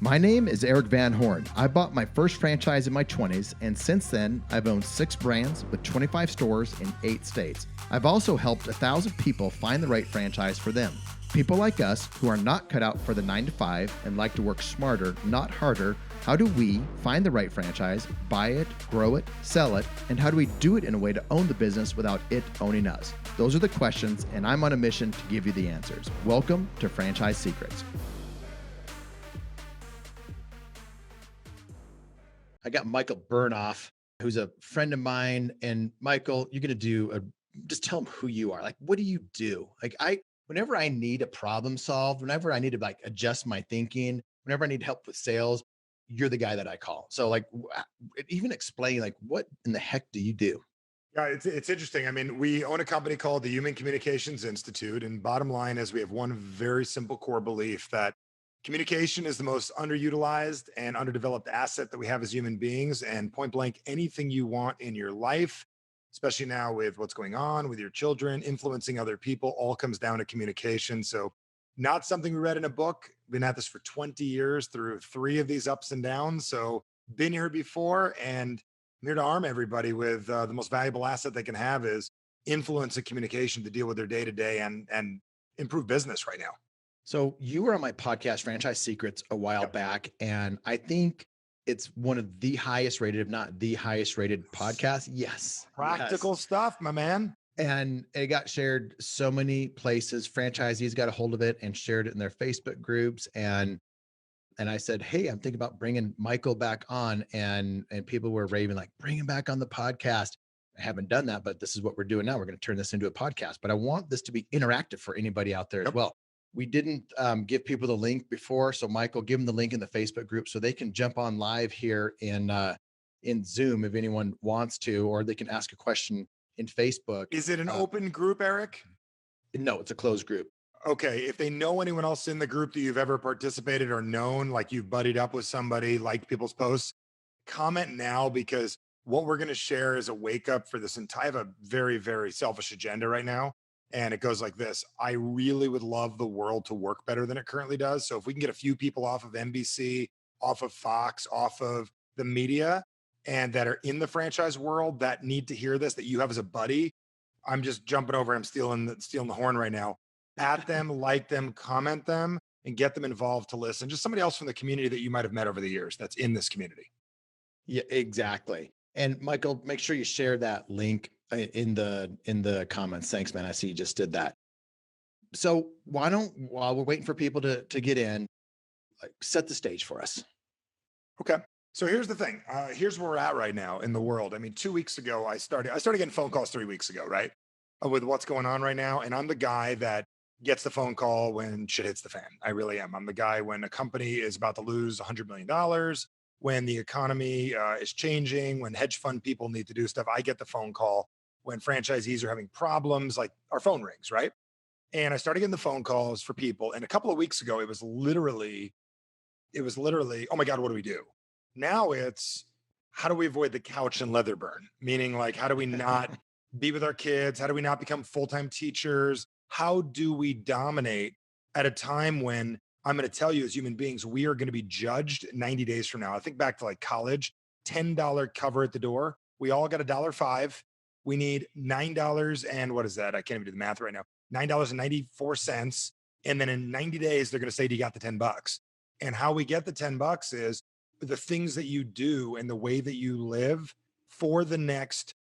My name is Eric Van Horn. I bought my first franchise in my 20s, and since then, I've owned 6 brands with 25 stores in 8 states. I've also helped 1,000 people find the right franchise for them. People like us who are not cut out for the 9 to 5 and like to work smarter, not harder. How do we find the right franchise, buy it, grow it, sell it, and how do we do it in a way to own the business without it owning us? Those are the questions, and I'm on a mission to give you the answers. Welcome to Franchise Secrets. I got Michael Bernoff, who's a friend of mine. And Michael, you're going to just tell him who you are. Like, what do you do? Whenever I need a problem solved, whenever I need to adjust my thinking, whenever I need help with sales, you're the guy that I call. So even explain what in the heck do you do? Yeah, it's interesting. I mean, we own a company called the Human Communications Institute. And bottom line is we have one very simple core belief that communication is the most underutilized and underdeveloped asset that we have as human beings. And point blank, anything you want in your life, especially now with what's going on with your children, influencing other people, all comes down to communication. So not something we read in a book. Been at this for 20 years through 3 of these ups and downs. So been here before, and I'm here to arm everybody with the most valuable asset they can have is influence and communication to deal with their day-to-day and improve business right now. So you were on my podcast, Franchise Secrets, a while back, and I think it's one of the highest rated, if not the highest rated podcast. Yes. Practical stuff, my man. And it got shared so many places. Franchisees got a hold of it and shared it in their Facebook groups. And I said, hey, I'm thinking about bringing Michael back on. And people were raving, bring him back on the podcast. I haven't done that, but this is what we're doing now. We're going to turn this into a podcast. But I want this to be interactive for anybody out there as well. We didn't give people the link before. So Michael, give them the link in the Facebook group so they can jump on live here in Zoom if anyone wants to, or they can ask a question in Facebook. Is it an open group, Eric? No, it's a closed group. Okay. If they know anyone else in the group that you've ever participated or known, like you've buddied up with somebody, liked people's posts, comment now, because what we're going to share is a wake up for this entire, I have a very, very selfish agenda right now. And it goes like this. I really would love the world to work better than it currently does. So if we can get a few people off of NBC, off of Fox, off of the media, and that are in the franchise world that need to hear this, that you have as a buddy, I'm just jumping over. I'm stealing the horn right now. At them, like them, comment them, and get them involved to listen. Just somebody else from the community that you might have met over the years that's in this community. Yeah, exactly. And Michael, make sure you share that link in the comments. Thanks, man. I see you just did that. So while we're waiting for people to get in, set the stage for us. Okay. So here's the thing. Here's where we're at right now in the world. I mean, 2 weeks ago, I started getting phone calls 3 weeks ago, right? With what's going on right now. And I'm the guy that gets the phone call when shit hits the fan. I really am. I'm the guy when a company is about to lose $100 million, when the economy is changing, when hedge fund people need to do stuff. I get the phone call when franchisees are having problems, like our phone rings, right? And I started getting the phone calls for people. And a couple of weeks ago, it was literally, oh my God, what do we do? Now it's, how do we avoid the couch and leather burn? Meaning how do we not be with our kids? How do we not become full-time teachers? How do we dominate at a time when I'm going to tell you as human beings, we are going to be judged 90 days from now? I think back to college, $10 cover at the door. We all got $1.05. We need $9 and what is that? I can't even do the math right now. $9.94. And then in 90 days, they're going to say, do you got the $10? And how we get the $10 is the things that you do and the way that you live for the next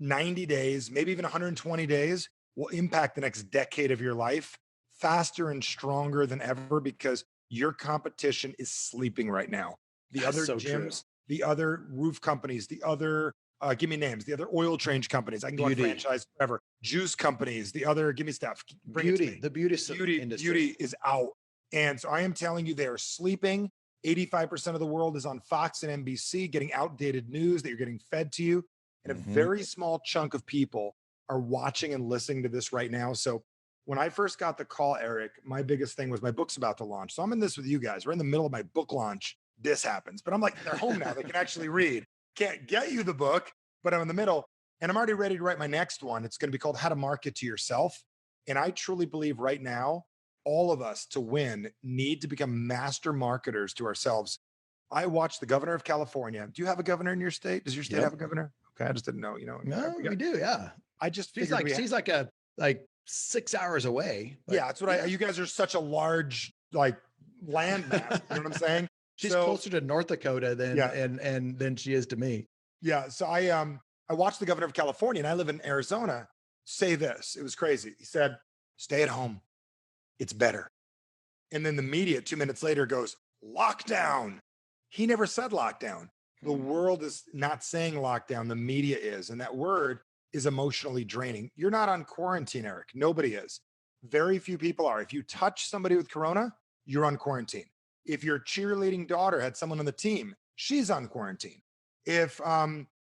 90 days, maybe even 120 days, will impact the next decade of your life faster and stronger than ever, because your competition is sleeping right now. The other gyms, the other roof companies, the other, give me names, the other oil change companies. I can go on franchise forever. Juice companies, the other, give me stuff. The beauty industry. Beauty is out. And so I am telling you, they are sleeping. 85% of the world is on Fox and NBC getting outdated news that you're getting fed to you. And a very small chunk of people are watching and listening to this right now. So when I first got the call, Eric, my biggest thing was my book's about to launch. So I'm in this with you guys. We're in the middle of my book launch. This happens. But I'm they're home now. They can actually read. Can't get you the book, but I'm in the middle. And I'm already ready to write my next one. It's going to be called How to Market to Yourself. And I truly believe right now all of us to win need to become master marketers to ourselves. I watched the governor of California. Do you have a governor in your state? Does your state Yep. have a governor? Okay, I just didn't know. No, we do. Yeah. I just She's figured like, she's like like 6 hours away, but yeah, that's what yeah, you guys are such a large like landmass. You know what I'm saying? she's So closer to North Dakota than, yeah, and than she is to me. yeah. So I watched the governor of California, and I live in Arizona, say this. It was crazy. He said, "Stay at home. It's better." And then the media 2 minutes later goes, "Lockdown." He never said lockdown. The world is not saying lockdown. The media is. And that word is emotionally draining. You're not on quarantine, Eric. Nobody is. Very few people are. If you touch somebody with corona, you're on quarantine. If your cheerleading daughter had someone on the team, she's on quarantine. If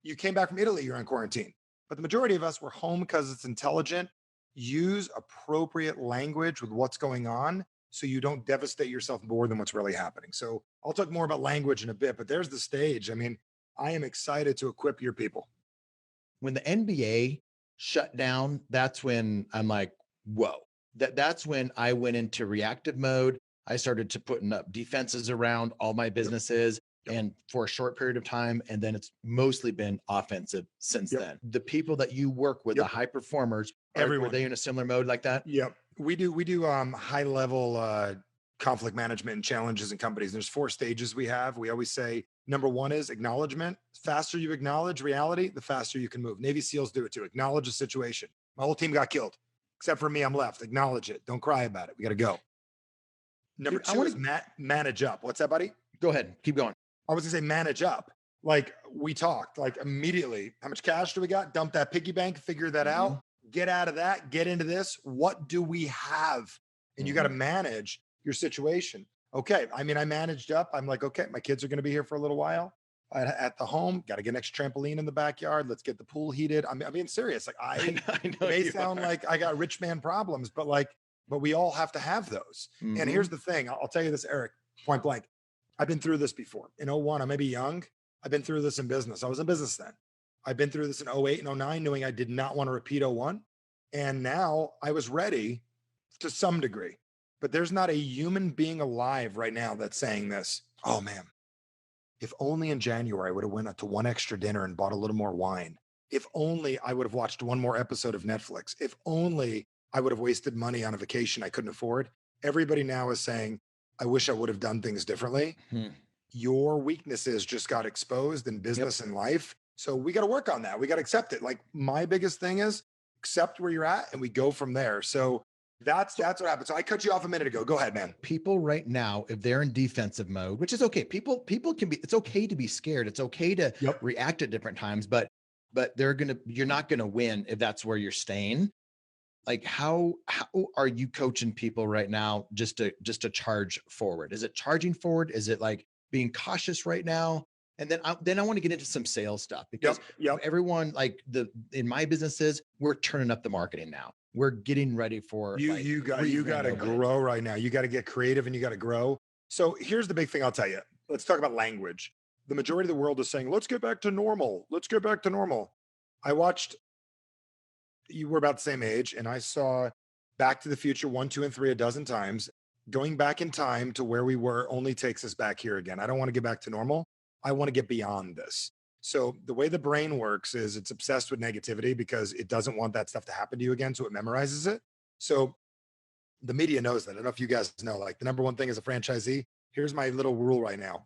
you came back from Italy, you're on quarantine. But the majority of us were home because it's intelligent. Use appropriate language with what's going on so you don't devastate yourself more than what's really happening. So I'll talk more about language in a bit, but there's the stage. I mean, I am excited to equip your people. When the NBA shut down, that's when I'm like, whoa. That's when I went into reactive mode. I started to putting up defenses around all my businesses and for a short period of time. And then it's mostly been offensive since then. The people that you work with, the high performers, were they in a similar mode like that? Yep. We do high level conflict management and challenges in companies. There's 4 stages we have. We always say number 1 is acknowledgement. The faster you acknowledge reality, the faster you can move. Navy SEALs do it too. Acknowledge the situation. My whole team got killed, except for me. I'm left. Acknowledge it. Don't cry about it. We got to go. Number 2 is manage up. What's that, buddy? Go ahead. Keep going. I was gonna say manage up. Like we talked, like immediately, how much cash do we got? Dump that piggy bank, figure that out, get out of that, get into this. What do we have? And you got to manage your situation. Okay. I mean, I managed up. I'm like, okay, my kids are going to be here for a little while at the home. Got to get an extra trampoline in the backyard. Let's get the pool heated. I'm being serious. Like I may sound like I got rich man problems, but we all have to have those. And here's the thing. I'll tell you this, Eric, point blank. I've been through this before. In '01, I may be young. I've been through this in business. I was in business then. I've been through this in '08 and '09, knowing I did not want to repeat '01. And now I was ready to some degree. But there's not a human being alive right now that's saying this. Oh, man, if only in January I would have went out to one extra dinner and bought a little more wine. If only I would have watched one more episode of Netflix. If only I would have wasted money on a vacation I couldn't afford. Everybody now is saying, I wish I would have done things differently. Your weaknesses just got exposed in business and life. So we got to work on that. We got to accept it. Like my biggest thing is accept where you're at and we go from there. So that's what happened. So I cut you off a minute ago. Go ahead, man. People right now, if they're in defensive mode, which is okay, people can be, it's okay to be scared. It's okay to react at different times, but you're not going to win if that's where you're staying. Like how are you coaching people right now just to charge forward? Is it charging forward? Is it like being cautious right now? And then I want to get into some sales stuff because everyone like in my businesses, we're turning up the marketing now. We're getting ready for you got to grow right now. You got to get creative and you got to grow. So here's the big thing I'll tell you. Let's talk about language. The majority of the world is saying, let's get back to normal. Let's get back to normal. I watched, you were about the same age, and I saw Back to the Future 1, 2, and 3 a dozen times. Going back in time to where we were only takes us back here again. I don't want to get back to normal. I want to get beyond this. So the way the brain works is it's obsessed with negativity because it doesn't want that stuff to happen to you again. So it memorizes it. So the media knows that. I don't know if you guys know, like the number one thing as a franchisee, here's my little rule right now.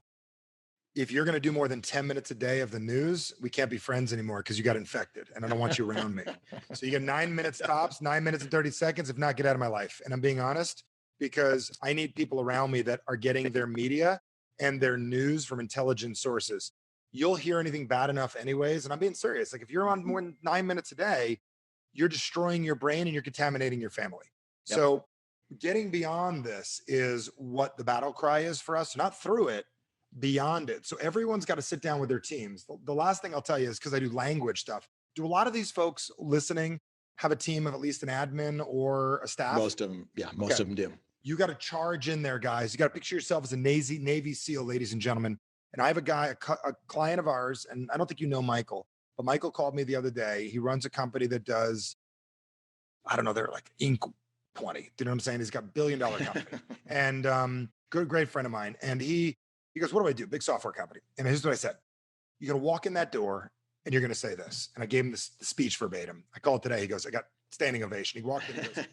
If you're going to do more than 10 minutes a day of the news, we can't be friends anymore because you got infected and I don't want you around me. So you get 9 minutes tops, 9 minutes and 30 seconds. If not, get out of my life. And I'm being honest because I need people around me that are getting their media and their news from intelligent sources. You'll hear anything bad enough anyways. And I'm being serious. Like if you're on more than 9 minutes a day, you're destroying your brain and you're contaminating your family. So getting beyond this is what the battle cry is for us, not through it, beyond it. So everyone's got to sit down with their teams. The last thing I'll tell you is because I do language stuff. Do a lot of these folks listening have a team of at least an admin or a staff? Most of them. Yeah. Most of them do. You got to charge in there, guys. You got to picture yourself as a Navy SEAL, ladies and gentlemen. And I have a guy, a client of ours, and I don't think you know Michael, but Michael called me the other day. He runs a company that does, I don't know, they're like ink 20. Do you know what I'm saying? He's got $1 billion company. And great friend of mine. And he goes, what do I do? Big software company. And here's what I said. You're going to walk in that door and you're going to say this. And I gave him the speech verbatim. I called today. He goes, I got standing ovation. He walked in and goes,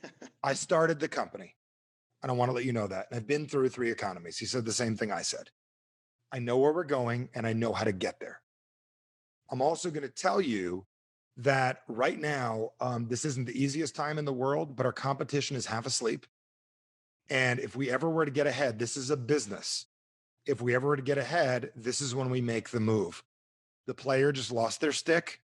I started the company. And I want to let you know that. And I've been through 3 economies. He said the same thing I said. I know where we're going and I know how to get there. I'm also going to tell you that right now, this isn't the easiest time in the world, but our competition is half asleep. And if we ever were to get ahead, this is a business. If we ever were to get ahead, this is when we make the move. The player just lost their stick.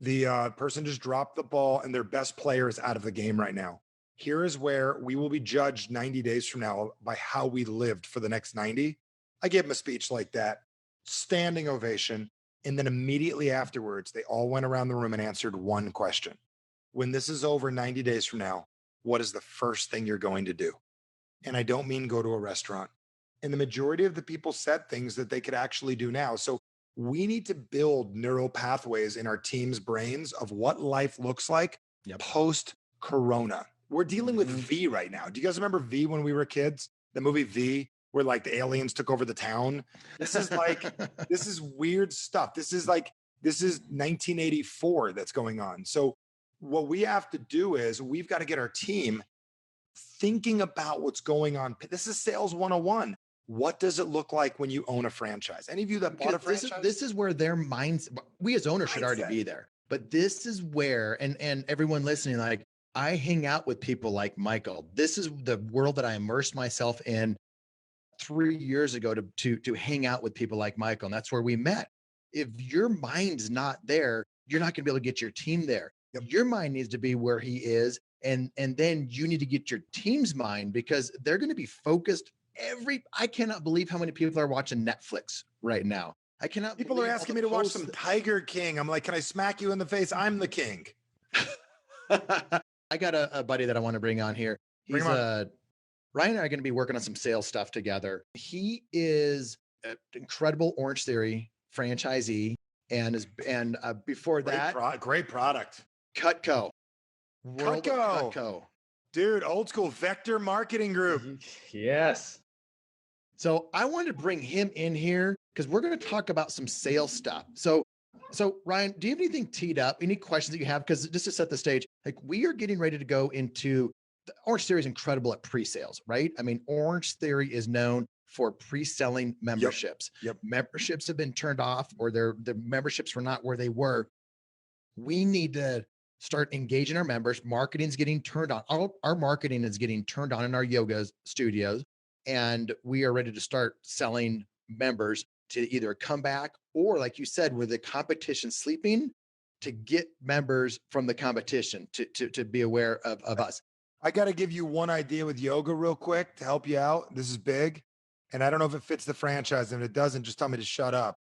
The person just dropped the ball and their best player is out of the game right now. Here is where we will be judged 90 days from now by how we lived for the next 90. I gave him a speech like that, standing ovation. And then immediately afterwards, they all went around the room and answered one question. When this is over 90 days from now, what is the first thing you're going to do? And I don't mean go to a restaurant. And the majority of the people said things that they could actually do now. So we need to build neural pathways in our team's brains of what life looks like post-corona. We're dealing with V right now. Do you guys remember V when we were kids? The movie V, where like the aliens took over the town. This is like, this is weird stuff. This is 1984 that's going on. So what we have to do is we've got to get our team thinking about what's going on. This is sales 101. What does it look like when you own a franchise? Any of you that bought a franchise? This is where their minds, we as owners should already be there. But this is where, and everyone listening, like, I hang out with people like Michael. This is the world that I immersed myself in 3 years ago to hang out with people like Michael. And that's where we met. If your mind's not there, you're not going to be able to get your team there. Yep. Your mind needs to be where he is. And then you need to get your team's mind, because they're going to be focused. I cannot believe how many people are watching Netflix right now. I cannot. People are asking me to watch some Tiger King. I'm like, can I smack you in the face? I'm the king. I got a buddy that I want to bring on here. He's Ryan and I are going to be working on some sales stuff together. He is an incredible Orange Theory franchisee, and before that, great product. Cutco. Cutco. Dude, old school Vector Marketing Group. Yes. So I wanted to bring him in here because we're going to talk about some sales stuff. So Ryan, do you have anything teed up? Any questions that you have? Because just to set the stage, like, we are getting ready to go into Orange Theory is incredible at pre-sales, right? I mean, Orange Theory is known for pre-selling memberships. Yep. Memberships have been turned off, or the memberships were not where they were. We need to start engaging our members. Marketing's getting turned on. Our marketing is getting turned on in our yoga studios, and we are ready to start selling members to either come back, or, like you said, with the competition sleeping, to get members from the competition to be aware of us. I got to give you one idea with yoga real quick to help you out. This is big. And I don't know if it fits the franchise. And if it doesn't, just tell me to shut up.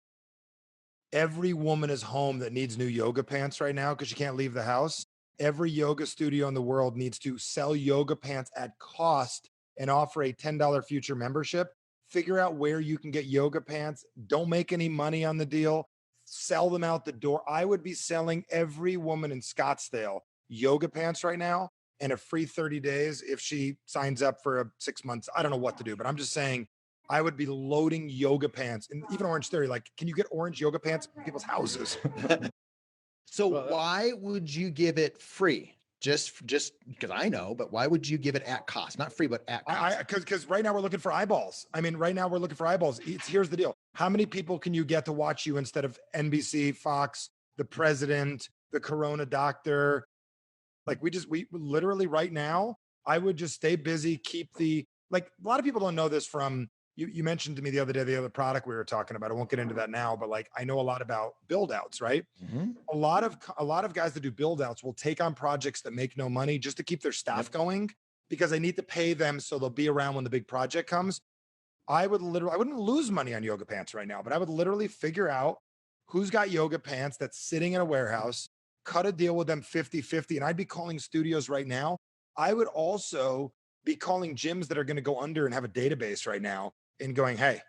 Every woman is home that needs new yoga pants right now because she can't leave the house. Every yoga studio in the world needs to sell yoga pants at cost and offer a $10 future membership. Figure out where you can get yoga pants. Don't make any money on the deal. Sell them out the door. I would be selling every woman in Scottsdale yoga pants right now, and a free 30 days if she signs up for 6 months. I don't know what to do, but I'm just saying I would be loading yoga pants. And even Orange Theory, like, can you get orange yoga pants in people's houses? So why would you give it free? Just because I know, but why would you give it at cost? Not free, but at cost. Because right now we're looking for eyeballs. I mean, right now we're looking for eyeballs. Here's the deal. How many people can you get to watch you instead of NBC, Fox, the president, the corona doctor? Like, we literally right now, I would just stay busy, a lot of people don't know this from, you mentioned to me the other day, the other product we were talking about. I won't get into that now, but like, I know a lot about build outs, right? Mm-hmm. A lot of guys that do build outs will take on projects that make no money just to keep their staff going, because they need to pay them so they'll be around when the big project comes. I wouldn't lose money on yoga pants right now, but I would literally figure out who's got yoga pants that's sitting in a warehouse, cut a deal with them 50-50. And I'd be calling studios right now. I would also be calling gyms that are going to go under and have a database right now and going, hey,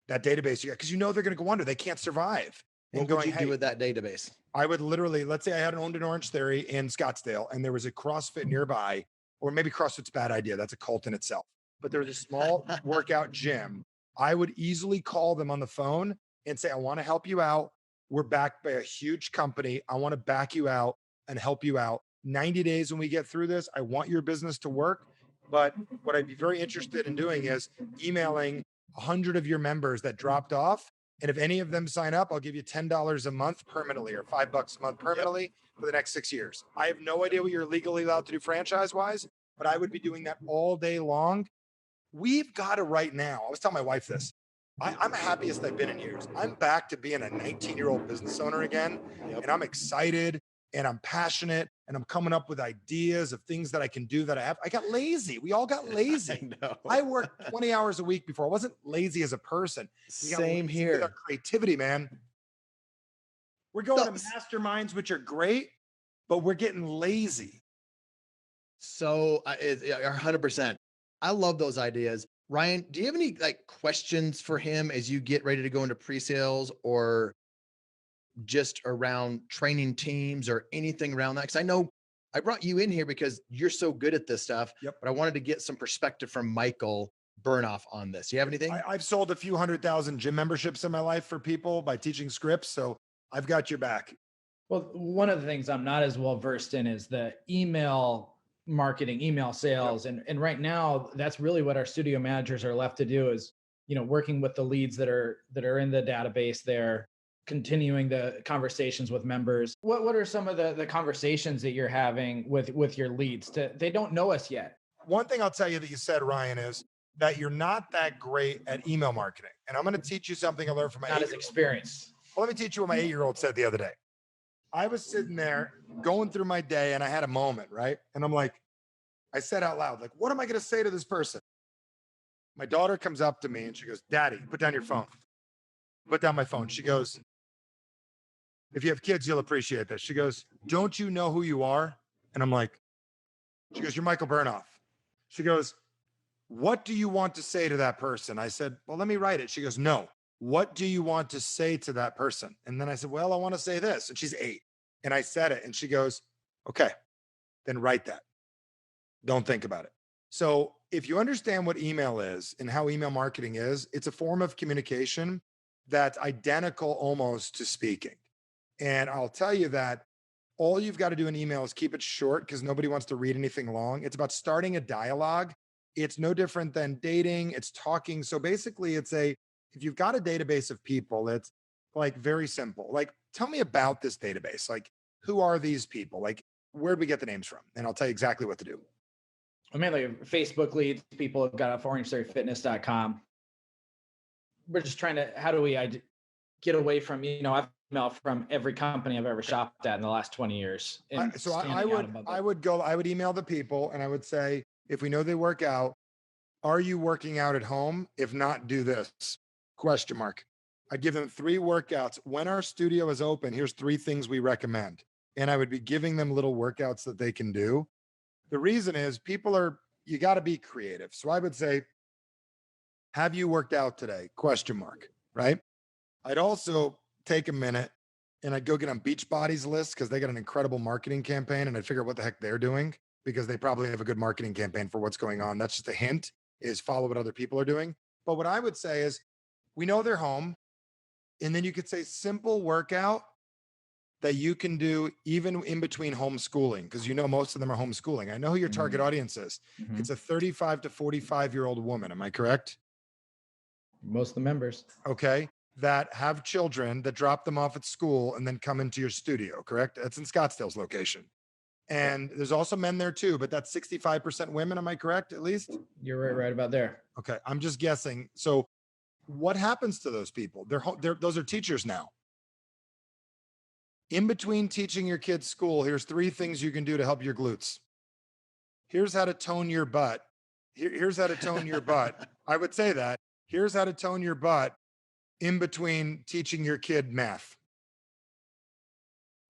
that database you got, because they're going to go under. They can't survive. And what would you do with that database? I would literally, let's say I had owned an Orange Theory in Scottsdale and there was a CrossFit nearby. or maybe CrossFit's a bad idea. That's a cult in itself. But there's a small workout gym. I would easily call them on the phone and say, I want to help you out. We're backed by a huge company. I want to back you out and help you out. 90 days when we get through this, I want your business to work. But what I'd be very interested in doing is emailing 100 of your members that dropped off. And if any of them sign up, I'll give you $10 a month permanently, or $5 a month permanently for the next 6 years. I have no idea what you're legally allowed to do franchise wise, but I would be doing that all day long. We've got to right now. I was telling my wife this. I'm the happiest I've been in years. I'm back to being a 19-year-old business owner again. And I'm excited and I'm passionate and I'm coming up with ideas of things that I can do that I have. I got lazy. We all got lazy. I worked 20 hours a week before. I wasn't lazy as a person. Same here. With our creativity, man. We're going to masterminds, which are great, but we're getting lazy. So 100%. I love those ideas. Ryan, do you have any like questions for him as you get ready to go into pre-sales, or just around training teams or anything around that? Because I know I brought you in here because you're so good at this stuff, but I wanted to get some perspective from Michael Bernoff on this. You have anything? I've sold a few 100,000 gym memberships in my life for people by teaching scripts. So I've got your back. Well, one of the things I'm not as well versed in is the email marketing, email sales. And right now, that's really what our studio managers are left to do is, working with the leads that are in the database there, continuing the conversations with members. What are some of the conversations that you're having with your leads? They don't know us yet. One thing I'll tell you that you said, Ryan, is that you're not that great at email marketing. And I'm going to teach you something I learned from my not as experienced. Well, let me teach you what my 8-year-old said the other day. I was sitting there going through my day and I had a moment, right? And I'm like, I said out loud, like, what am I going to say to this person? My daughter comes up to me and she goes, Daddy, put down your phone. Put down my phone. She goes, if you have kids, you'll appreciate this. She goes, don't you know who you are? And I'm like, she goes, you're Michael Bernoff. She goes, what do you want to say to that person? I said, well, let me write it. She goes, no. What do you want to say to that person? And then I said, well, I want to say this. And she's 8. And I said it. And she goes, okay, then write that. Don't think about it. So if you understand what email is and how email marketing is, it's a form of communication that's identical almost to speaking. And I'll tell you that all you've got to do in email is keep it short because nobody wants to read anything long. It's about starting a dialogue. It's no different than dating. It's talking. So basically if you've got a database of people, it's like very simple. Like, tell me about this database. Like, who are these people? Like, where'd we get the names from? And I'll tell you exactly what to do. Mainly Facebook leads. People have got a orangetheoryfitness.com. We're just trying to, how do we get away from, I've emailed from every company I've ever shopped at in the last 20 years. So I would email the people and I would say, if we know they work out, are you working out at home? If not, do this. ? I'd give them 3 workouts. When our studio is open, here's 3 things we recommend. And I would be giving them little workouts that they can do. The reason is you got to be creative. So I would say, have you worked out today? ? Right? I'd also take a minute and I'd go get on Beachbody's list because they got an incredible marketing campaign and I'd figure out what the heck they're doing because they probably have a good marketing campaign for what's going on. That's just a hint, is follow what other people are doing. But what I would say is, we know they're home. And then you could say simple workout that you can do even in between homeschooling, because most of them are homeschooling. I know who your target audience is. Mm-hmm. It's a 35 to 45-year-old woman. Am I correct? Most of the members. Okay. That have children that drop them off at school and then come into your studio, correct? That's in Scottsdale's location. And there's also men there too, but that's 65% women. Am I correct, at least? You're right about there. Okay. I'm just guessing. So what happens to those people? Those are teachers now. In between teaching your kids school, here's 3 things you can do to help your glutes. Here's how to tone your butt. Here's how to tone your butt. I would say that. Here's how to tone your butt in between teaching your kid math.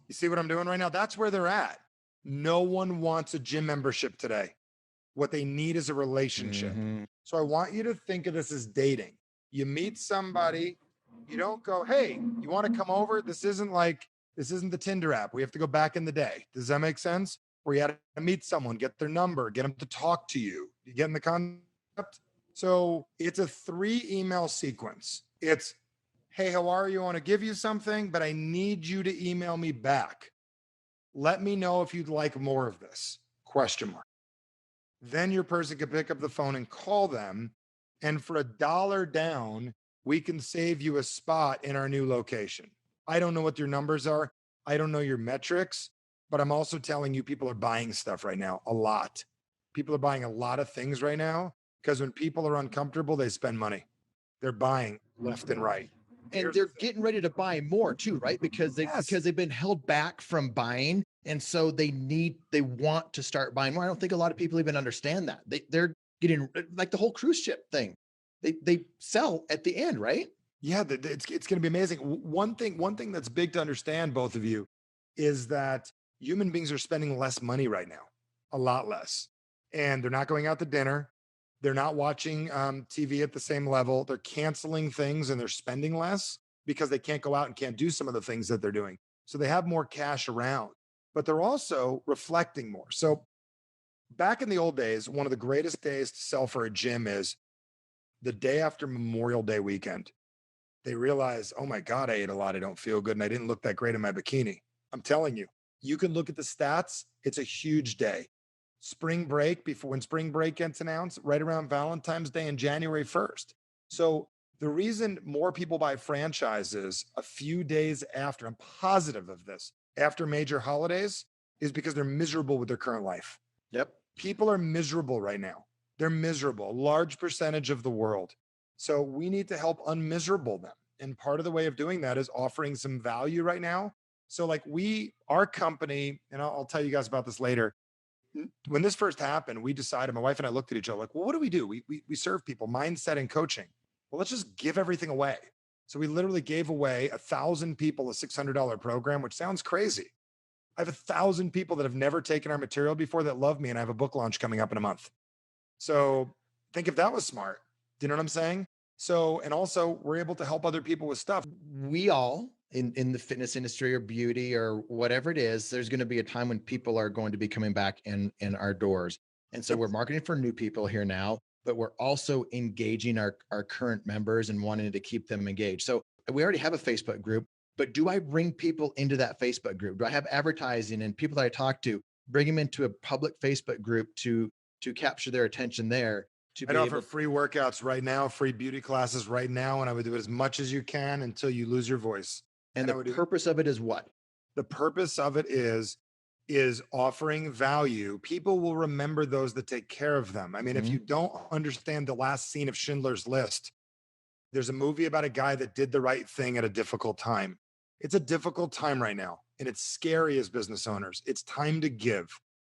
You see what I'm doing right now? That's where they're at. No one wants a gym membership today. What they need is a relationship. Mm-hmm. So I want you to think of this as dating. You meet somebody, you don't go, hey, you want to come over? This isn't the Tinder app. We have to go back in the day. Does that make sense? where you had to meet someone, get their number, get them to talk to you. You get in the concept? So it's a 3 email sequence. It's, hey, how are you? I want to give you something, but I need you to email me back. Let me know if you'd like more of this, question mark. Then your person can pick up the phone and call them. And for $1 down, we can save you a spot in our new location. I don't know what your numbers are. I don't know your metrics, but I'm also telling you people are buying stuff right now, a lot. People are buying a lot of things right now because when people are uncomfortable, they spend money. They're buying left and right. And they're getting ready to buy more too, right? Because they've been held back from buying. And so they want to start buying more. I don't think a lot of people even understand that. They're getting like the whole cruise ship thing. They sell at the end, right? Yeah, it's going to be amazing. One thing that's big to understand, both of you, is that human beings are spending less money right now, a lot less. And they're not going out to dinner. They're not watching TV at the same level. They're canceling things and they're spending less because they can't go out and can't do some of the things that they're doing. So they have more cash around, but they're also reflecting more. So back in the old days, one of the greatest days to sell for a gym is the day after Memorial Day weekend. They realize, oh my God, I ate a lot. I don't feel good. And I didn't look that great in my bikini. I'm telling you, you can look at the stats. It's a huge day. Spring break, when spring break gets announced, right around Valentine's Day and January 1st. So the reason more people buy franchises a few days after, I'm positive of this, after major holidays, is because they're miserable with their current life. Yep. People are miserable right now. They're miserable, a large percentage of the world. So we need to help unmiserable them. And part of the way of doing that is offering some value right now. So like our company, and I'll tell you guys about this later. When this first happened, we decided, my wife and I looked at each other like, well, what do? We serve people, mindset and coaching. Well, let's just give everything away. So we literally gave away 1,000 people a $600 program, which sounds crazy. I have 1,000 people that have never taken our material before that love me. And I have a book launch coming up in a month. So think if that was smart. Do you know what I'm saying? So, and also we're able to help other people with stuff. We all in the fitness industry or beauty or whatever it is, there's going to be a time when people are going to be coming back in our doors. And so we're marketing for new people here now, but we're also engaging our current members and wanting to keep them engaged. So we already have a Facebook group, but do I bring people into that Facebook group? Do I have advertising and people that I talk to, bring them into a public Facebook group to capture their attention there? I'd offer free workouts right now, free beauty classes right now, and I would do it as much as you can until you lose your voice. And the purpose of it is what? The purpose of it is offering value. People will remember those that take care of them. I mean, if you don't understand the last scene of Schindler's List, there's a movie about a guy that did the right thing at a difficult time. It's a difficult time right now, and it's scary as business owners. It's time to give,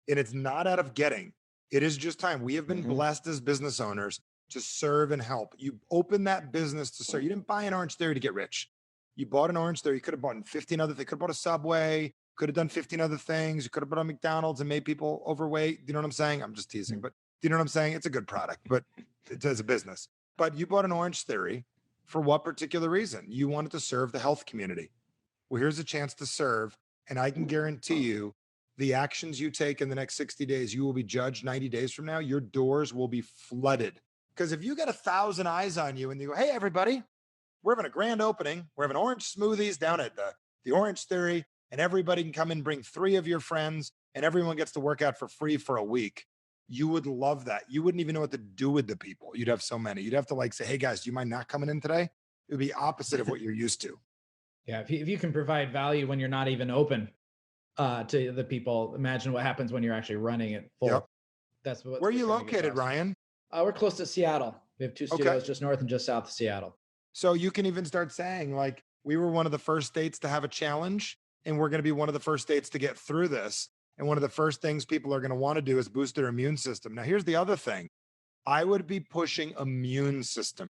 and it's not out of getting. It is just time. We have been blessed as business owners to serve and help. You open that business to serve. You didn't buy an Orange Theory to get rich. You bought an Orange Theory. You could have bought 15 other things. You could have bought a Subway. Could have done 15 other things. You could have bought a McDonald's and made people overweight. Do you know what I'm saying? I'm just teasing, but do you know what I'm saying? It's a good product, but it's as a business. But you bought an Orange Theory for what particular reason? You wanted to serve the health community. Well, here's a chance to serve. And I can guarantee you, the actions you take in the next 60 days, you will be judged 90 days from now. Your doors will be flooded. Because if you got 1,000 eyes on you and you go, hey, everybody, we're having a grand opening. We're having orange smoothies down at the Orange Theory, and everybody can come and bring 3 of your friends, and everyone gets to work out for free for a week. You would love that. You wouldn't even know what to do with the people. You'd have so many. You'd have to like say, hey, guys, do you mind not coming in today? It would be opposite of what you're used to. Yeah, if you can provide value when you're not even open to the people, imagine what happens when you're actually running it full. Yep. That's what. Where are you located, Ryan? We're close to Seattle. We have 2 studios just north and just south of Seattle. So you can even start saying like, we were one of the first states to have a challenge, and we're going to be one of the first states to get through this. And one of the first things people are going to want to do is boost their immune system. Now, here's the other thing. I would be pushing immune system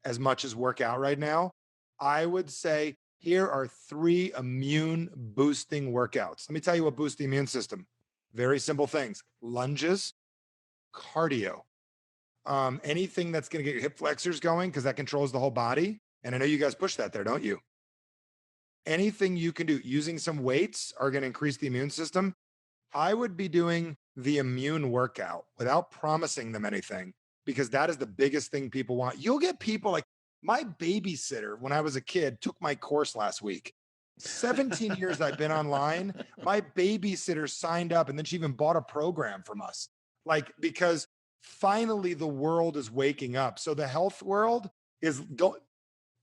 as much as workout right now. I would say, here are 3 immune boosting workouts. Let me tell you what boosts the immune system. Very simple things. Lunges, cardio, anything that's going to get your hip flexors going because that controls the whole body. And I know you guys push that there, don't you? Anything you can do using some weights are going to increase the immune system. I would be doing the immune workout without promising them anything, because that is the biggest thing people want. You'll get people like my babysitter when I was a kid took my course last week. 17 years I've been online. My babysitter signed up and then she even bought a program from us. Like, because finally the world is waking up. So the health world is go.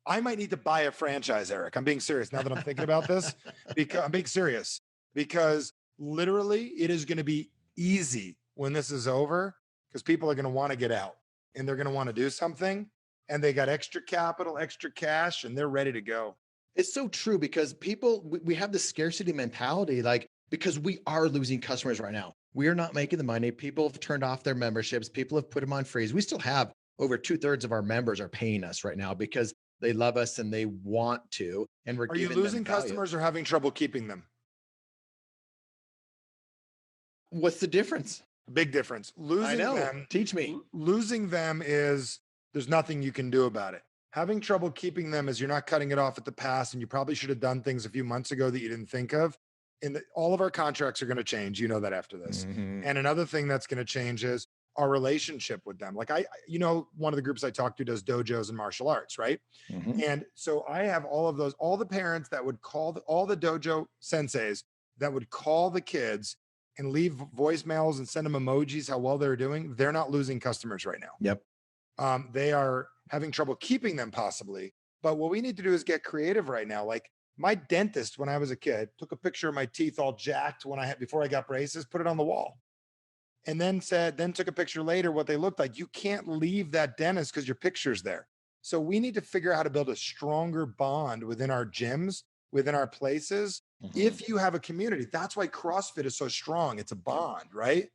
I might need to buy a franchise, Eric. I'm being serious now that I'm thinking about this, because I'm being serious, because literally it is going to be easy when this is over, because people are going to want to get out and they're going to want to do something, and they got extra capital, extra cash, and they're ready to go. It's so true because people, we have this scarcity mentality, like, because we are losing customers right now. We are not making the money. People have turned off their memberships. People have put them on freeze. We still have over 2/3 of our members are paying us right now because they love us and they want to, and we're Are you giving them losing value. customers or having trouble keeping them? What's the difference? Big difference. I know. Teach me. Losing them is there's nothing you can do about it. Having trouble keeping them is you're not cutting it off at the pass, and you probably should have done things a few months ago that you didn't think of. And all of our contracts are going to change. You know that after this. Mhm. And another thing that's going to change is our relationship with them. Like one of the groups I talk to does dojos and martial arts, right? Mhm. And so I have all of those, all the parents that would call all the dojo senseis that would call the kids and leave voicemails and send them emojis how well they're doing. They're not losing customers right now. Yep. They are having trouble keeping them possibly. But what we need to do is get creative right now. Like my dentist, when I was a kid, took a picture of my teeth all jacked before I got braces, put it on the wall. And then took a picture later what they looked like. You can't leave that dentist because your picture's there. So we need to figure out how to build a stronger bond within our gyms, within our places. Mhm. If you have a community, that's why CrossFit is so strong. It's a bond, right?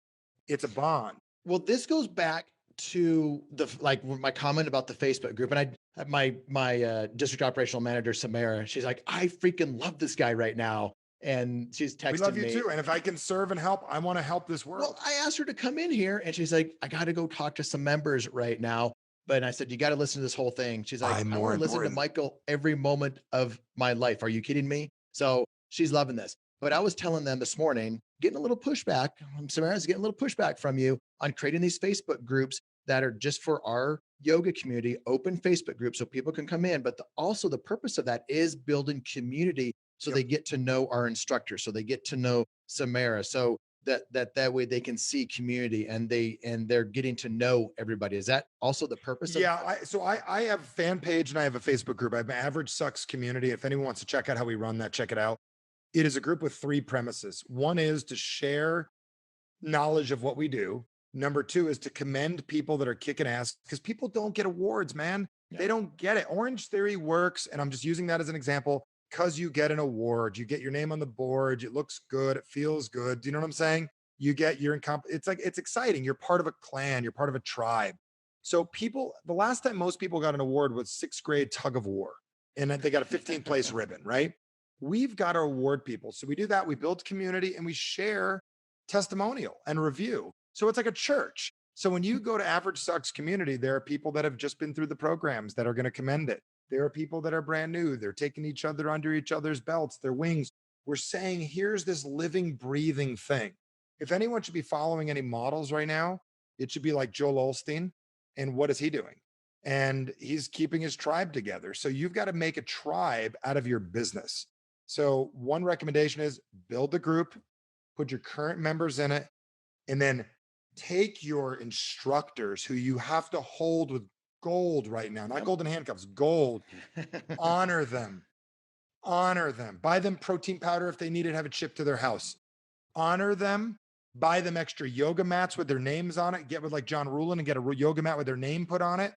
It's a bond. Well, this goes back to my comment about the Facebook group, and my district operational manager Samara, she's like, I freaking love this guy right now, and she's We love texted you me. too. And if I can serve and help, I want to help this world. Well, I asked her to come in here, and she's like, I got to go talk to some members right now. But I said, you got to listen to this whole thing. She's like, I'm I more want to listen to important. Michael every moment of my life. Are you kidding me? So she's loving this. But I was telling them this morning, getting a little pushback. Samara's getting a little pushback from you on creating these Facebook groups that are just for our yoga community, open Facebook groups so people can come in. But also the purpose of that is building community so Yep. they get to know our instructors, so they get to know Samara. So that way they can see community and they're getting to know everybody. Is that also the purpose of? Yeah. I have a fan page and I have a Facebook group. I have an Average Sucks community. If anyone wants to check out how we run that, check it out. It is a group with 3 premises. One is to share knowledge of what we do. Number 2 is to commend people that are kicking ass, because people don't get awards, man. Yeah. They don't get it. Orange Theory works. And I'm just using that as an example because you get an award, you get your name on the board. It looks good. It feels good. Do you know what I'm saying? You get it's like, it's exciting. You're part of a clan. You're part of a tribe. So the last time most people got an award was 6th grade tug of war, and they got a 15th place ribbon, right? We've got to reward people. So we do that. We build community and we share testimonial and review. So it's like a church. So when you go to Average Sucks community, there are people that have just been through the programs that are going to commend it. There are people that are brand new. They're taking each other under each other's belts, their wings. We're saying, here's this living, breathing thing. If anyone should be following any models right now, it should be like Joel Osteen. And what is he doing? And he's keeping his tribe together. So you've got to make a tribe out of your business. So one recommendation is build the group, put your current members in it, and then take your instructors who you have to hold with gold right now, not golden handcuffs, gold. Honor them. Honor them. Buy them protein powder if they need it, have it shipped to their house. Honor them. Buy them extra yoga mats with their names on it. Get with like John Rulin and get a yoga mat with their name put on it.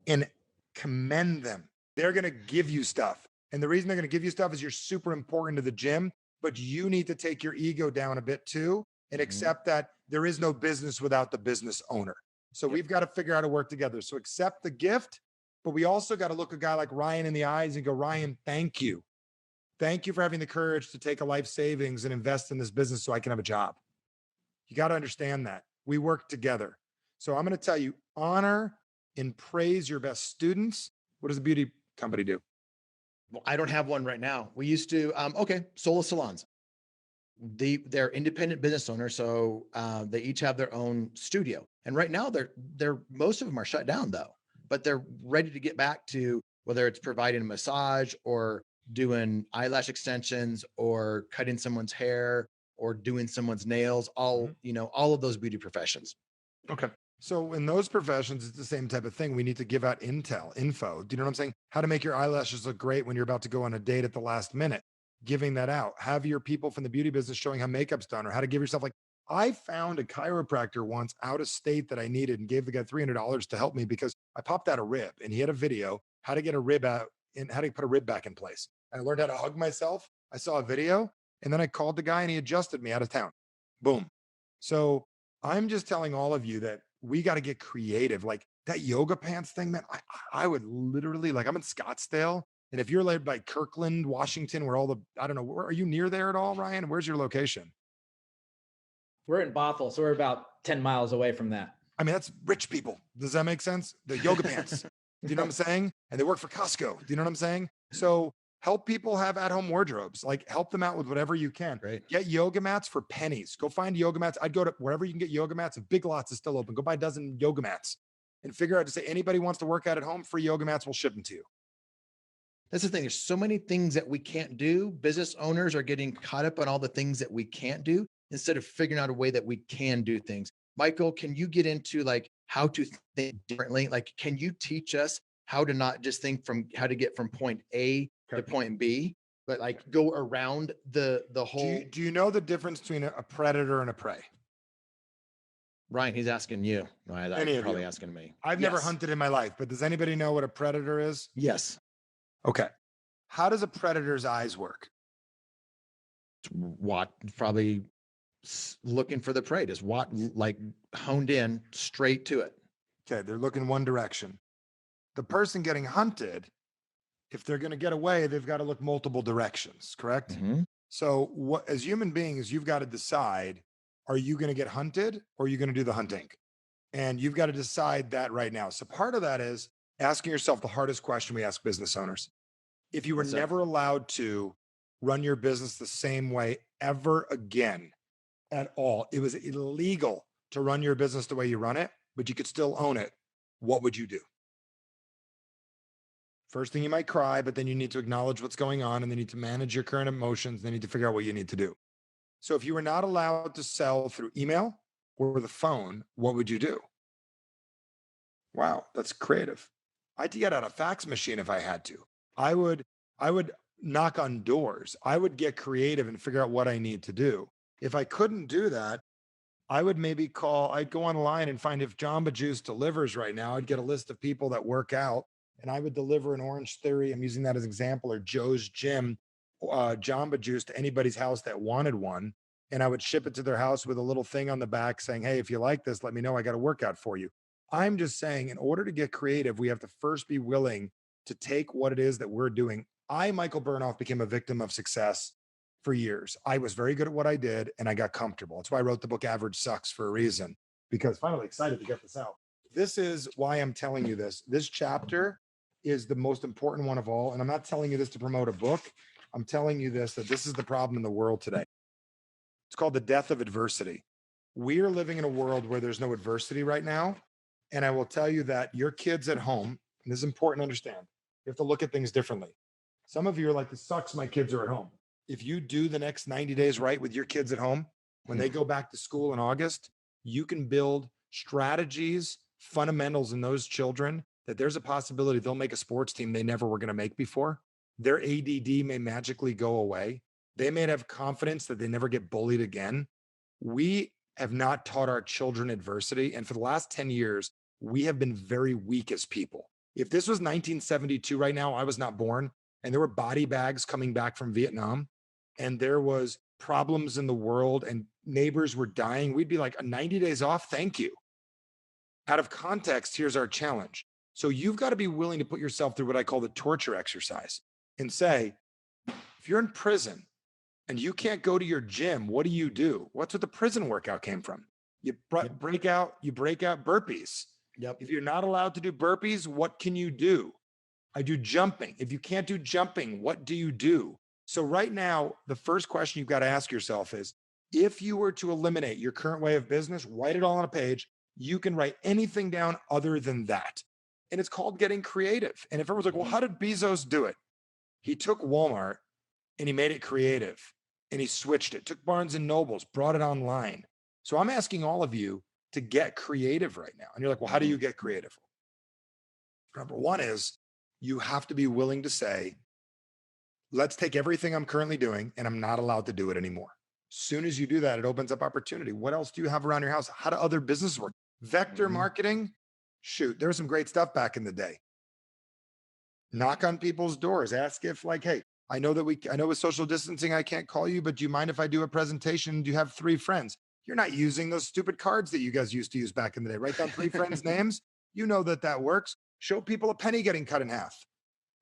And commend them. They're going to give you stuff. And the reason they're going to give you stuff is you're super important to the gym, but you need to take your ego down a bit too and accept that there is no business without the business owner. So we've got to figure out how to work together. So accept the gift, but we also got to look a guy like Ryan in the eyes and go, Ryan, thank you. Thank you for having the courage to take a life savings and invest in this business so I can have a job. You got to understand that we work together. So I'm going to tell you, honor and praise your best students. What does a beauty company do? Well, I don't have one right now. We used to, Sola Salons. they're independent business owners. So they each have their own studio. And right now they're most of them are shut down though, but they're ready to get back to whether it's providing a massage or doing eyelash extensions or cutting someone's hair or doing someone's nails, all, all of those beauty professions. Okay. So in those professions, it's the same type of thing. We need to give out info. Do you know what I'm saying? How to make your eyelashes look great when you're about to go on a date at the last minute, giving that out. Have your people from the beauty business showing how makeup's done or how to give yourself I found a chiropractor once out of state that I needed and gave the guy $300 to help me because I popped out a rib and he had a video how to get a rib out and how to put a rib back in place. I learned how to hug myself. I saw a video and then I called the guy and he adjusted me out of town. Boom. So I'm just telling all of you that we got to get creative. Like that yoga pants thing, man, I would literally I'm in Scottsdale. And if you're by Kirkland, Washington, where I don't know, are you near there at all, Ryan? Where's your location? We're in Bothell, so we're about 10 miles away from that. I mean, that's rich people. Does that make sense? The yoga pants. Do you know what I'm saying? And they work for Costco. Do you know what I'm saying? So help people have at-home wardrobes. Help them out with whatever you can. Right. Get yoga mats for pennies. Go find yoga mats. I'd go to wherever you can get yoga mats. If Big Lots is still open, go buy a dozen yoga mats and figure out to say anybody wants to work out at home, free yoga mats, we'll ship them to you. That's the thing. There's so many things that we can't do. Business owners are getting caught up on all the things that we can't do instead of figuring out a way that we can do things. Michael, can you get into how to think differently? Can you teach us how to not just think from how to get from point A to point B, but go around the whole. Do you know the difference between a predator and a prey? Ryan, he's asking you. No, he's probably asking me. I've never hunted in my life, but does anybody know what a predator is? Yes. Okay. How does a predator's eyes work? What probably looking for the prey, just honed in straight to it. Okay, they're looking one direction. The person getting hunted, if they're going to get away, they've got to look multiple directions, correct? Mm-hmm. So as human beings, you've got to decide, are you going to get hunted or are you going to do the hunting? And you've got to decide that right now. So part of that is asking yourself the hardest question we ask business owners. If you were never allowed to run your business the same way ever again at all, it was illegal to run your business the way you run it, but you could still own it, what would you do? First thing, you might cry, but then you need to acknowledge what's going on and then you need to manage your current emotions. Then you need to figure out what you need to do. So if you were not allowed to sell through email or the phone, what would you do? Wow, that's creative. I'd get out a fax machine if I had to. I would knock on doors. I would get creative and figure out what I need to do. If I couldn't do that, I would maybe I'd go online and find if Jamba Juice delivers right now, I'd get a list of people that work out and I would deliver an Orange Theory. I'm using that as an example, or Joe's Gym, Jamba Juice to anybody's house that wanted one. And I would ship it to their house with a little thing on the back saying, hey, if you like this, let me know. I got a workout for you. I'm just saying, in order to get creative, we have to first be willing to take what it is that we're doing. Michael Bernoff, became a victim of success for years. I was very good at what I did and I got comfortable. That's why I wrote the book Average Sucks for a reason, because finally excited to get this out. This is why I'm telling you this. This chapter is the most important one of all. And I'm not telling you this to promote a book. I'm telling you that this is the problem in the world today. It's called the death of adversity. We are living in a world where there's no adversity right now. And I will tell you that your kids at home, and this is important to understand, you have to look at things differently. Some of you are like, this sucks, my kids are at home. If you do the next 90 days right with your kids at home, when they go back to school in August, you can build strategies, fundamentals in those children that there's a possibility they'll make a sports team they never were going to make before. Their ADD may magically go away. They may have confidence that they never get bullied again. We have not taught our children adversity. And for the last 10 years, we have been very weak as people. If this was 1972 right now, I was not born, and there were body bags coming back from Vietnam, and there was problems in the world and neighbors were dying, we'd be like, 90 days off, thank you. Out of context, here's our challenge. So you've got to be willing to put yourself through what I call the torture exercise and say, if you're in prison and you can't go to your gym, what do? What's what the prison workout came from? You break out burpees. Yep. If you're not allowed to do burpees, what can you do? I do jumping. If you can't do jumping, what do? So right now, the first question you've got to ask yourself is, if you were to eliminate your current way of business, write it all on a page. You can write anything down other than that. And it's called getting creative. And if everyone's like, well, how did Bezos do it? He took Walmart and he made it creative and he switched it, took Barnes and Nobles, brought it online. So I'm asking all of you to get creative right now. And you're like, well, how do you get creative? Number one is you have to be willing to say, let's take everything I'm currently doing and I'm not allowed to do it anymore. As soon as you do that, it opens up opportunity. What else do you have around your house? How do other businesses work? Vector marketing, shoot, there was some great stuff back in the day. Knock on people's doors, ask if like, hey, I know with social distancing, I can't call you, but do you mind if I do a presentation? Do you have 3 friends? You're not using those stupid cards that you guys used to use back in the day. Write down 3 friends' names. You know that works. Show people a penny getting cut in half.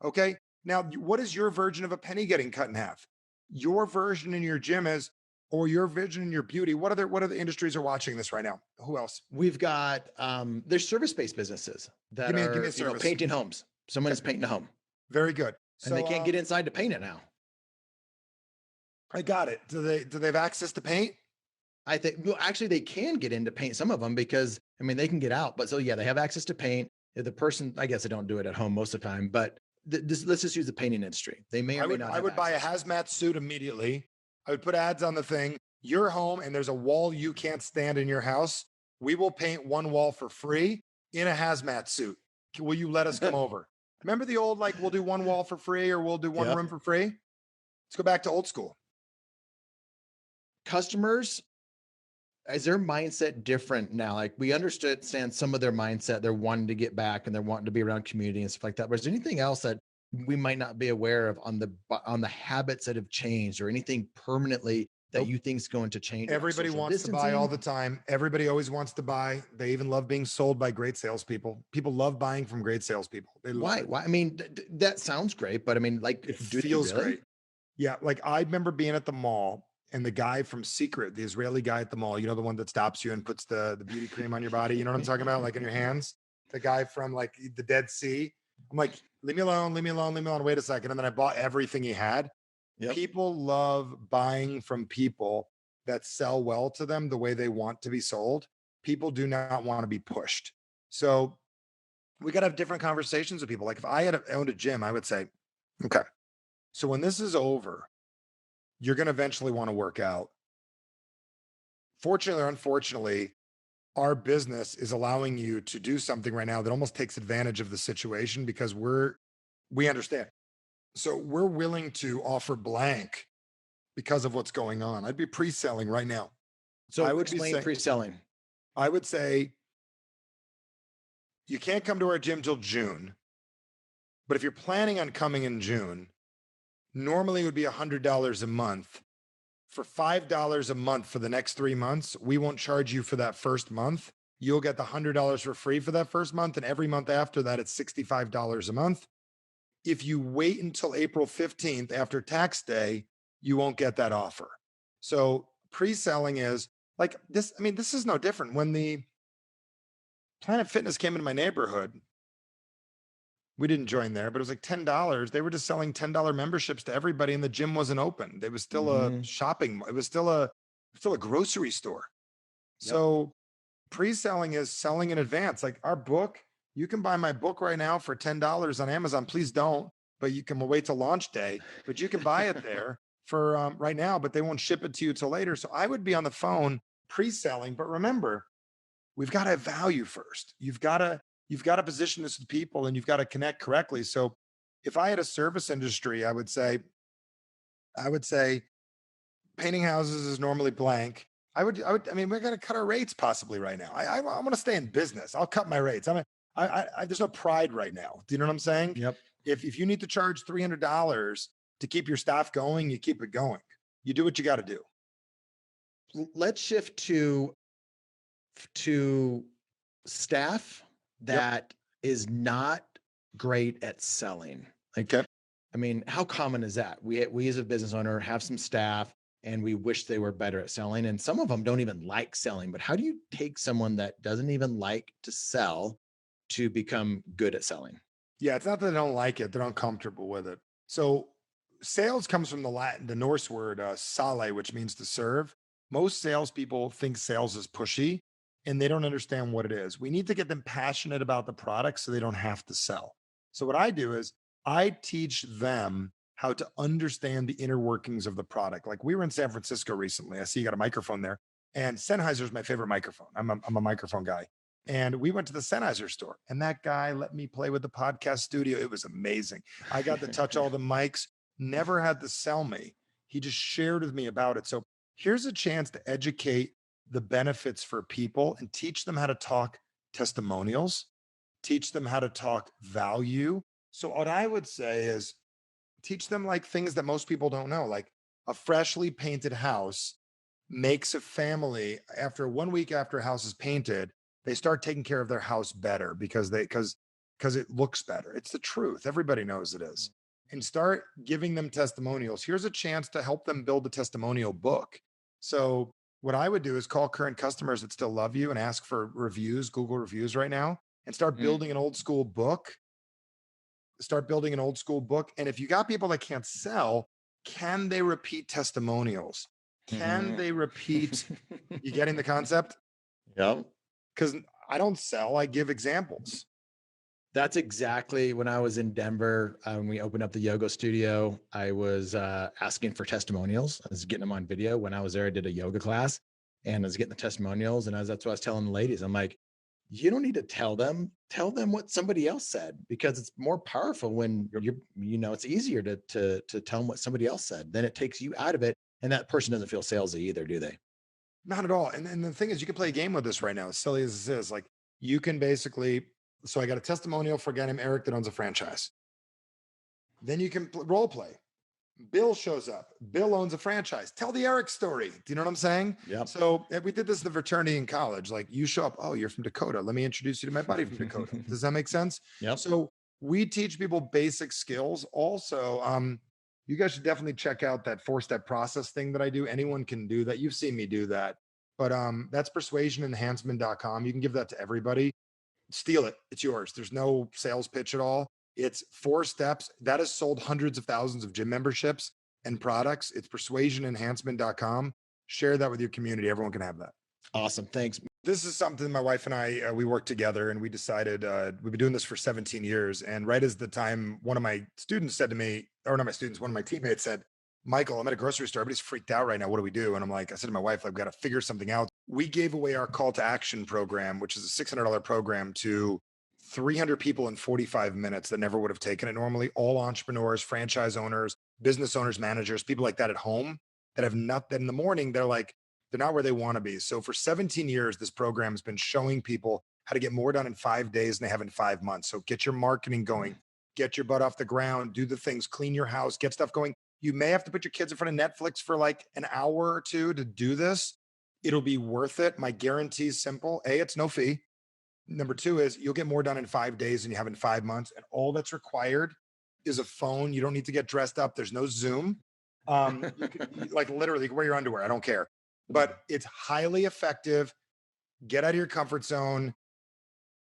Okay. Now, what is your version of a penny getting cut in half? Your version in your gym is, or your vision in your beauty. What other industries are watching this right now? Who else? We've got there's service-based businesses that give me are a service. Painting homes. Someone is painting a home. Very good. And they can't get inside to paint it now. I got it. Do they have access to paint? I think, well, actually they can get into paint, some of them, because they can get out, but so yeah, they have access to paint. The person, I guess they don't do it at home most of the time, but let's just use the painting industry. They may or may not have I would buy a hazmat suit immediately. I would put ads on the thing. You're home and there's a wall you can't stand in your house. We will paint one wall for free in a hazmat suit. Will you let us come over? Remember the old, like, we'll do one wall for free or we'll do one room for free? Let's go back to old school. Customers, is their mindset different now? Like, we understand some of their mindset. They're wanting to get back and they're wanting to be around community and stuff like that. But is there anything else that we might not be aware of on the habits that have changed, or anything permanently that you think is going to change? Everybody wants to buy all the time. Everybody always wants to buy. They even love being sold by great salespeople. People love buying from great salespeople. Why? That sounds great, but it feels great. Yeah. Like, I remember being at the mall and the guy from Secret, the Israeli guy at the mall, the one that stops you and puts the beauty cream on your body. You know what I'm talking about? Like in your hands, the guy from like the Dead Sea. I'm like, leave me alone. Wait a second. And then I bought everything he had. Yep. People love buying from people that sell well to them the way they want to be sold. People do not want to be pushed. So we got to have different conversations with people. Like, if I had owned a gym, I would say, okay, so when this is over, you're going to eventually want to work out. Fortunately or unfortunately, our business is allowing you to do something right now that almost takes advantage of the situation, because we understand. So we're willing to offer blank because of what's going on. I'd be pre-selling right now. So I would explain pre-selling. I would say you can't come to our gym till June, but if you're planning on coming in June, normally it would be $100 a month. For $5 a month for the next 3 months, we won't charge you for that first month. You'll get the $100 for free for that first month. And every month after that, it's $65 a month. If you wait until April 15th after tax day, you won't get that offer. So pre-selling is like this. This is no different. When the Planet Fitness came into my neighborhood, we didn't join there, but it was like $10. They were just selling $10 memberships to everybody, and the gym wasn't open. It was still a shopping. It was still a grocery store. Yep. So pre-selling is selling in advance. Like our book, you can buy my book right now for $10 on Amazon. Please don't, but you can wait till launch day, but you can buy it there for right now, but they won't ship it to you till later. So I would be on the phone pre-selling, but remember, we've got to have value first. You've got to position this with people, and you've got to connect correctly. So if I had a service industry, I would say painting houses is normally blank. We're going to cut our rates possibly right now. I want to stay in business. I'll cut my rates. There's no pride right now. Do you know what I'm saying? Yep. If you need to charge $300 to keep your staff going, you keep it going. You do what you got to do. Let's shift to staff that is not great at selling. Okay. How common is that? We as a business owner have some staff and we wish they were better at selling, and some of them don't even like selling. But how do you take someone that doesn't even like to sell to become good at selling? Yeah, it's not that they don't like it, they're uncomfortable with it. So sales comes from the Norse word sale, which means to serve. Most salespeople think sales is pushy and they don't understand what it is. We need to get them passionate about the product so they don't have to sell. So what I do is I teach them how to understand the inner workings of the product. Like we were in San Francisco recently. I see you got a microphone there. And Sennheiser's my favorite microphone. I'm a microphone guy. And we went to the Sennheiser store and that guy let me play with the podcast studio. It was amazing. I got to touch all the mics, never had to sell me. He just shared with me about it. So here's a chance to educate the benefits for people and teach them how to talk testimonials, teach them how to talk value. So what I would say is teach them like things that most people don't know, like a freshly painted house makes a family after 1 week after a house is painted, they start taking care of their house better because it looks better. It's the truth. Everybody knows it is. And start giving them testimonials. Here's a chance to help them build a testimonial book. So what I would do is call current customers that still love you and ask for reviews, Google reviews right now, and start building an old school book. Start building an old school book. And if you got people that can't sell, can they repeat testimonials? Can they repeat? You getting the concept? Yep. Because I don't sell, I give examples. That's exactly when I was in Denver. When we opened up the yoga studio, I was asking for testimonials. I was getting them on video. When I was there, I did a yoga class and I was getting the testimonials. And that's what I was telling the ladies. I'm like, you don't need to tell them what somebody else said, because it's more powerful when it's easier to tell them what somebody else said. Then it takes you out of it. And that person doesn't feel salesy either, do they? Not at all. And the thing is, you can play a game with this right now, as silly as this is. Like you can basically, so I got a testimonial for a guy named Eric that owns a franchise. Then you can role play. Bill shows up. Bill owns a franchise. Tell the Eric story. Do you know what I'm saying? Yeah. So we did this in the fraternity in college. Like you show up. Oh, you're from Dakota. Let me introduce you to my buddy from Dakota. Does that make sense? Yeah. So we teach people basic skills. Also, you guys should definitely check out that 4-step process thing that I do. Anyone can do that. You've seen me do that. But that's persuasionenhancement.com. You can give that to everybody. Steal it. It's yours. There's no sales pitch at all. It's 4 steps that has sold hundreds of thousands of gym memberships and products. It's persuasionenhancement.com. Share that with your community. Everyone can have that. Awesome. Thanks. This is something my wife and I, we worked together and we decided we've been doing this for 17 years. And right as the time, one of my students said to me, or not my students, one of my teammates said, Michael, I'm at a grocery store. Everybody's freaked out right now. What do we do? And I said to my wife, I've got to figure something out. We gave away our call to action program, which is a $600 program, to 300 people in 45 minutes that never would have taken it normally. All entrepreneurs, franchise owners, business owners, managers, people like that at home that have not, that in the morning, they're not where they want to be. So for 17 years, this program has been showing people how to get more done in 5 days than they have in 5 months. So get your marketing going, get your butt off the ground, do the things, clean your house, get stuff going. You may have to put your kids in front of Netflix for like an hour or two to do this. It'll be worth it. My guarantee is simple. A, it's no fee. Number 2 is you'll get more done in 5 days than you have in 5 months. And all that's required is a phone. You don't need to get dressed up. There's no Zoom. Like literally, you can wear your underwear. I don't care. But it's highly effective. Get out of your comfort zone.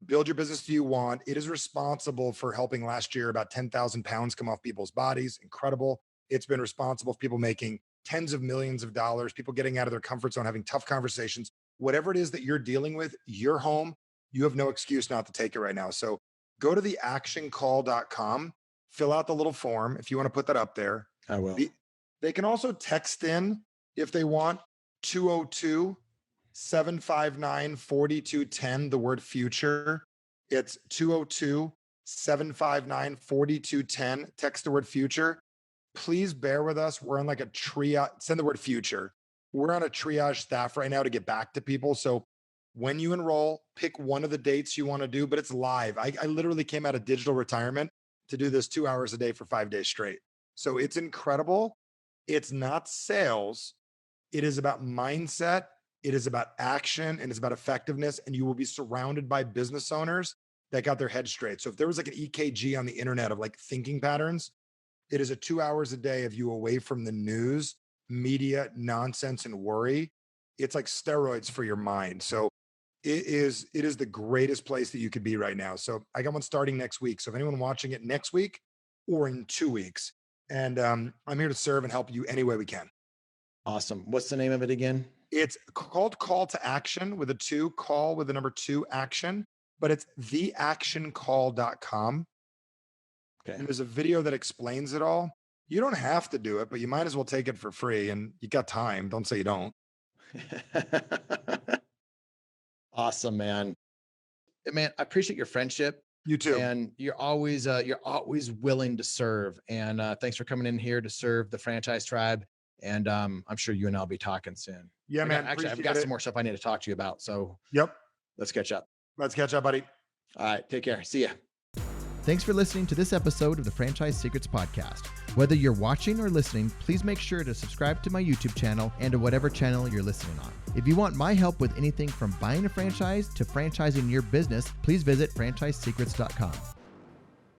Build your business you want. It is responsible for helping last year about 10,000 pounds come off people's bodies. Incredible. It's been responsible for people making tens of millions of dollars, people getting out of their comfort zone, having tough conversations. Whatever it is that you're dealing with, you're home. You have no excuse not to take it right now. So go to theactioncall.com, fill out the little form if you want to put that up there. I will. They can also text in if they want 202-759-4210, the word future. It's 202-759-4210. Text the word future. Please bear with us. We're on like a triage. Send the word future. We're on a triage staff right now to get back to people. So when you enroll, pick one of the dates you want to do, but it's live. I literally came out of digital retirement to do this 2 hours a day for 5 days straight. So it's incredible. It's not sales. It is about mindset. It is about action, and it's about effectiveness. And you will be surrounded by business owners that got their head straight. So if there was like an EKG on the internet of like thinking patterns, it is a 2 hours a day of you away from the news, media, nonsense, and worry. It's like steroids for your mind. So it is the greatest place that you could be right now. So I got one starting next week. So if anyone watching it next week or in 2 weeks, And I'm here to serve and help you any way we can. Awesome. What's the name of it again? It's called Call to Action with a 2, call with the number 2 action, but it's theactioncall.com. Okay. And there's a video that explains it all. You don't have to do it, but you might as well take it for free. And you got time. Don't say you don't. Awesome, man. Man, I appreciate your friendship. You too. And you're always willing to serve. And thanks for coming in here to serve the franchise tribe. And I'm sure you and I'll be talking soon. Yeah, man. Actually, I've got some more stuff I need to talk to you about. So yep. Let's catch up. Let's catch up, buddy. All right. Take care. See ya. Thanks for listening to this episode of the Franchise Secrets Podcast. Whether you're watching or listening, please make sure to subscribe to my YouTube channel and to whatever channel you're listening on. If you want my help with anything from buying a franchise to franchising your business, please visit franchisesecrets.com.